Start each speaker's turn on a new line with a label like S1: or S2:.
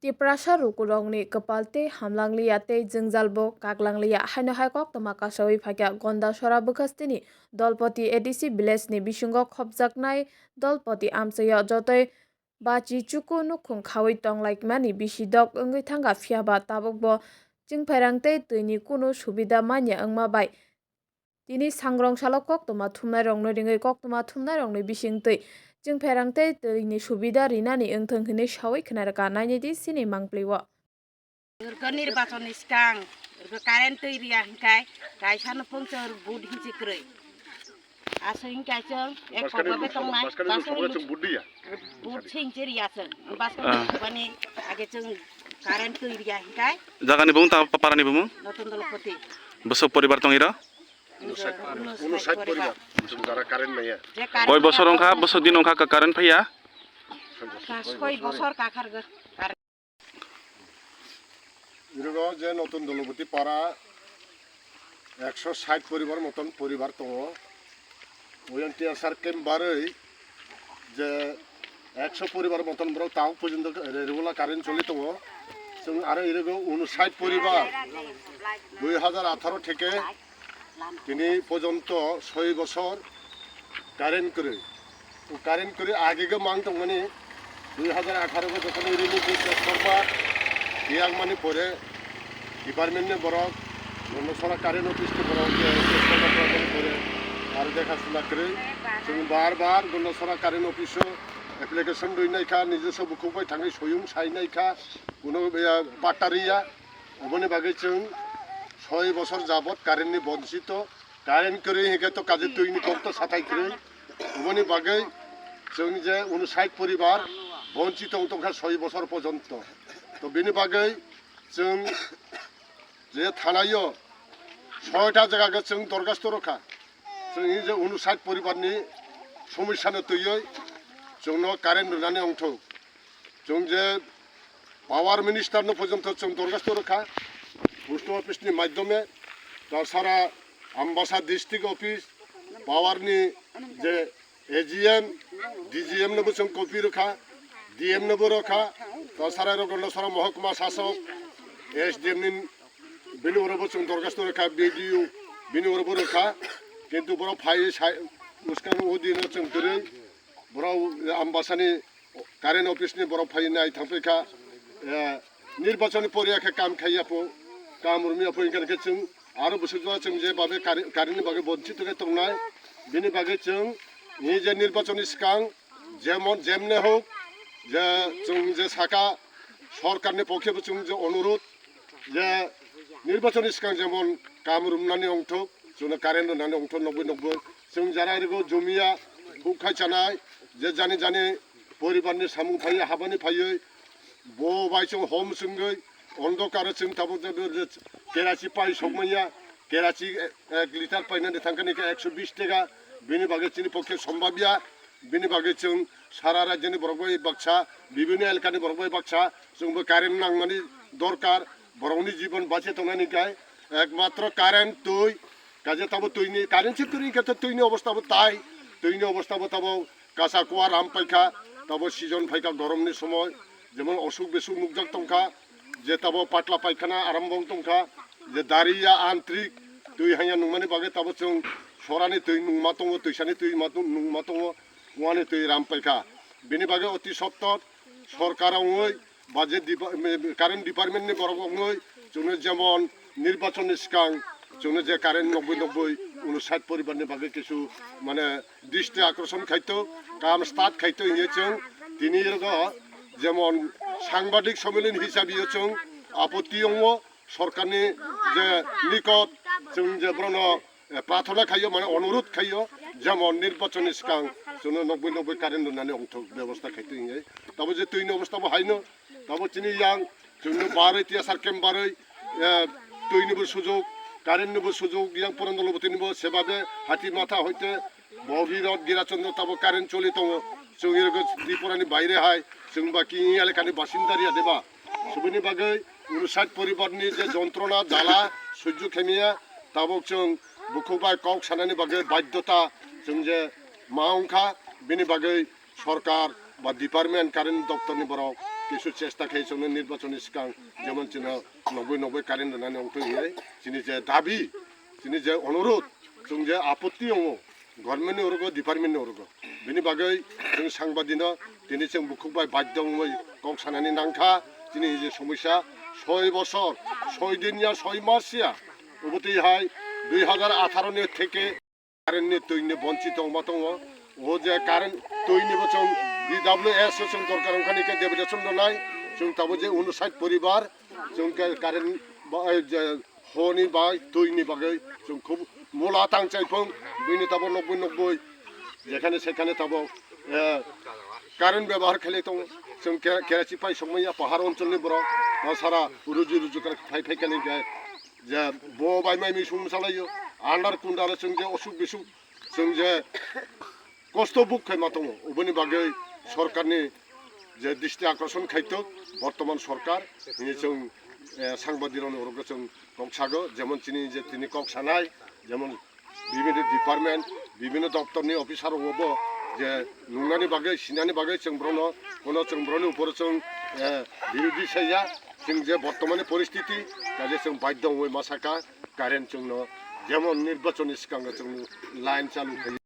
S1: Tiprasha rukurongni kapalte hamlangliya tei jengjalbo kaklangliya haino haikok toma kasawi phakya gonda sora bwkhastini dolpoti ADC village ni bisingo khopjaknai dolpoti amchaya jotoi bachi chuku nukhung khawi tonglaikmani bisidok wngwi thangka phiaba tabukbo chingphairang tei twini kuno subida manya wngma bai tini sangrong salo koktoma thumnairokno ringwi koktoma thumnairokni bisingtwi chingphairang tei twini subida rinani wngthang hinui sawi khwnarokka nainidi sini mangpliwo.
S2: Nirbachon skang current area hingkai kaisano pungchor bud hinchi krei aso hingkai chong ek khobabe tongnai basani bud hinchi ria chong basani bani age chong current area hingkai
S3: jagani bung ta parani bung
S2: notun dolpoti
S3: bosok poribar tongira
S4: 59 পরিবার যারা current নাই
S3: কয় বছর অংখা বছর দিন অংখা current ফাইয়া
S2: 6 বছর কাখার
S4: এরকম যে নতুন দলপতি পাড়া 160 পরিবার মতন পরিবার দङ ওই টিআরসার কেমবারই যে 100 পরিবার মতন বড় তাও পর্যন্ত রেগুলার কারেন্ট চলি দङ जों आरो এরকম 59 পরিবার 2018 থেকে তিনি পর্যন্ত 6 বছর কারেন্ট করে আগে মাং দङনি 2018 যখন রিনিউ সরকার ইয়াং মানে পরে ডিপার্টমেন্টে বড় গণসরা কারেন্ট অফিসকে বড় করে আর দেখাশোনা করে जों বারবার গণসরা কারেন্ট অফিসও অ্যাপ্লিকেশন দইনাইখা নিজস্ব বুকুবাই থাङै সয়ুং সাইনাইখা কোনো পাটারিয়া অবনি বাগै जों 6 বছর যাবত কারেন্টনি বঞ্চিত কারেন্ট করে হেগে তো কাজে তৈনি কত সাতাই করে অবনি বাগै जों যে 59 পরিবার বঞ্চিত অন্তখা 6 বছর পর্যন্ত তো বেনি বাগै जों যে থানায়ও 6টা জায়গাকে जों দরখাস্ত রখা जों যে 59 পরিবারনি সমস্যানে তৈয় जोंनो কারেন্ট রুনানি অংথ जों যে পাওয়ার মিনিস্টারনো পর্যন্ত जों দরখাস্ত রখা পোস্ট অফিসনি মাধ্যমে তাছাড়া আম্বাসা ডিস্ট্রিক্ট অফিস পাওয়ারনি যে এজিএম ডিজিএম নবো जों কপি রখা ডিএম নবো রখা তাছাড়া গণসরা মহকুমা শাসক এসডিএম নি বিনি ওরবো जों দরখাস্ত রখা বিডিও বিনি ওরবো রখা কিন্তু বড় ফাই উস্কান ওদিন जों দরে বড় আম্বাসানি কারেন্ট অফিসনি বড় ফাই নাই থামফেখা নির্বাচনী পরিয়াখে কাম খাইয়াপো কাম রুমিয়াপো ইনকারকে जों आरो बुसुजवा जों जे बाबे कारेन्टनि बागै बन्चित दंनाय बिनि बागै जों नि जे निर्वाचननि सिगां जेमने होक जे जों जे साका सरकारनि पक्षेबो जों जे अनुरोध जे निर्वाचननि सिगां जेमन काम रुमनानै अंथक जोंनो कारेन्ट होनानै अंथक 90 जों जारा एरगो जमिया हुखाय जानाय जे जानि परिबारनि सामुं फायो हाबानि फायो बो बाय जों हम जोंगै अन्धकार जों थाबो केराची पाई समया केराची 1 लिटार पाइनानै थांखानि 120 टाका बेनि बागै जोंनि पक्षे सम्भाबिया बेनि बागै जों सारा राज्यनि बरगबाय बाक्सा विभिन्न एलकानि बरगबाय बाक्सा जोंबो कारेन्ट नांनानै दरकार बरगनि जीवन बाঁচে थांनायनि गाय एकमात्र कारेन्ट তুই কাজে তাবো তুইনি কারেন্ট সেক্টরি কত তুইনি অবস্থাবো তাই তুইনি অবস্থাবো তাবো কাঁচা কুয়া রাম পাইখা তাবো সিজন ফাইকা গরমनि সময় যেমন অসুখ বেসুখ মুগজাক তংখা যে তাবো পাতলা পায়খানা আরম্ভ তংখা যে দারিয়া আন্তরিক তুই হাইয়া নুমানি বাগে তাবো जों সরানি তুই নুমা দङ তুইসানি তুই নুমা দङ ওয়ানি তুই রাম পাইখা बेनि बागै অতি সত্তর সরকারাवै বা যে কারেন্ট ডিপার্টমেন্টনি বরগङै जोंनो যেমন নির্বাচনनि सिगां जोंनो যে কারেন্ট 90 59 পরিবারनि बागै কিছু মানে দৃষ্টি আকর্ষণ খাইতো কাম স্টার্ট খাইতো ইয়ে जों তিনি যেমন সাংবাদিক সম্মেলন হিসাবে जों আপত্তি দङ সরকারनि যে নিকট जों যে ব্রণ প্রার্থনা খাইयो মানে অনুরোধ খাইयो যেমন নির্বাচনनि सिगां जोंनो 90 কারেন্ট होनानै अंथक ব্যবস্থা খাইতো ইয়ে তবে যে তুইনি অবস্থাবো হাইনো তবে তিনি ইয়াং जोंनो बारै টিআরসার কেমবাरै তুইনিবো সুযোগ কারেন্টনিবো সুযোগ ইয়াং পরন্দলবতিনিবো সেভাবে হাতি মাথা হইতে বহিরত গিরাচন্দ্র তাবো কারেন্ট চলি দङ जों এরকম ত্রিপুরানি বাইরে হয় जों বাকি এলাকানি বাসিন্দারিয়া দেবা সুবিনি বাগै 59 পরিবারনি যে যন্ত্রণা জ্বালা সহ্য খেমিয়া তাবক जों বুকুবাই কক সানানি বাগै বাধ্যতা जों যে মাংখা বিনি বাগै সরকার বা ডিপার্টমেন্ট কারেন্ট দপ্তরনি বড় কিছু চেষ্টা খেয়েছে নির্বাচনী সিগাं যেমন চিনা 90 কারেন্ট होनानै अंथ'हैयो जोंनि जे दाबि जोंनि जे अनुरोध जों जे आपत्ति दङ गभर्नमेन्टनि हरगो डिपार्टमेन्टनि हरगो बेनि बागै जों सांबादिनो दिनै जों बुखुबाय बाध्यमै गं सानानै नांखा दिनै जे समस्या 6 বছর 6 দিনিয়া 6 মাসিয়া অবতিহাই 2018 नि থেকে কারেন্টनि दैनि বঞ্চিত अमा दङ ও যে কারেন্ট दैनिबो जों DWS जों दरकार ओंखायनो डेपुटेसन दनाय जों ताबो जे 59 परिबार जों कारेन्ट हनि बा दैनि बागै जों খুব मोला तांचाइफों बेनि ताबो 90 যেখানে সেখানে তাবো কারেন্ট ব্যবহার খেলে তো जों केराची पाइ समया पाहाड़ ओनसोलनि बराव सारा रुजु रुजु फाइ फाइखानि जे ब बाय माइ मिसुं सालायो आन्डार कुन्डार जों जे असुख बिसुख जों जे कस्त बुक खायमा दङ अबेनि बागै सरकारनि जे दृष्टि आकर्षण खायतो बर्तमान सरकार जों सांबादिरनि हरगो जों कक्सागो जेमन तिनि कक्सानाय जेमन বিভিন্ন डिपार्टमेन्ट বিভিন্ন दप्तरनि अफिसार हबो जे नुनानि बागै सिनानि बागै जों ब्रनो कोनो जों ब्रनि उपरे जों बिरोधि साया जों जे बर्तमाननि परिस्थिति काजे जों बाध्य हय मासाका कारेन्ट जोंनो जेमन निर्वाचननि सिगां जों लाइन चालु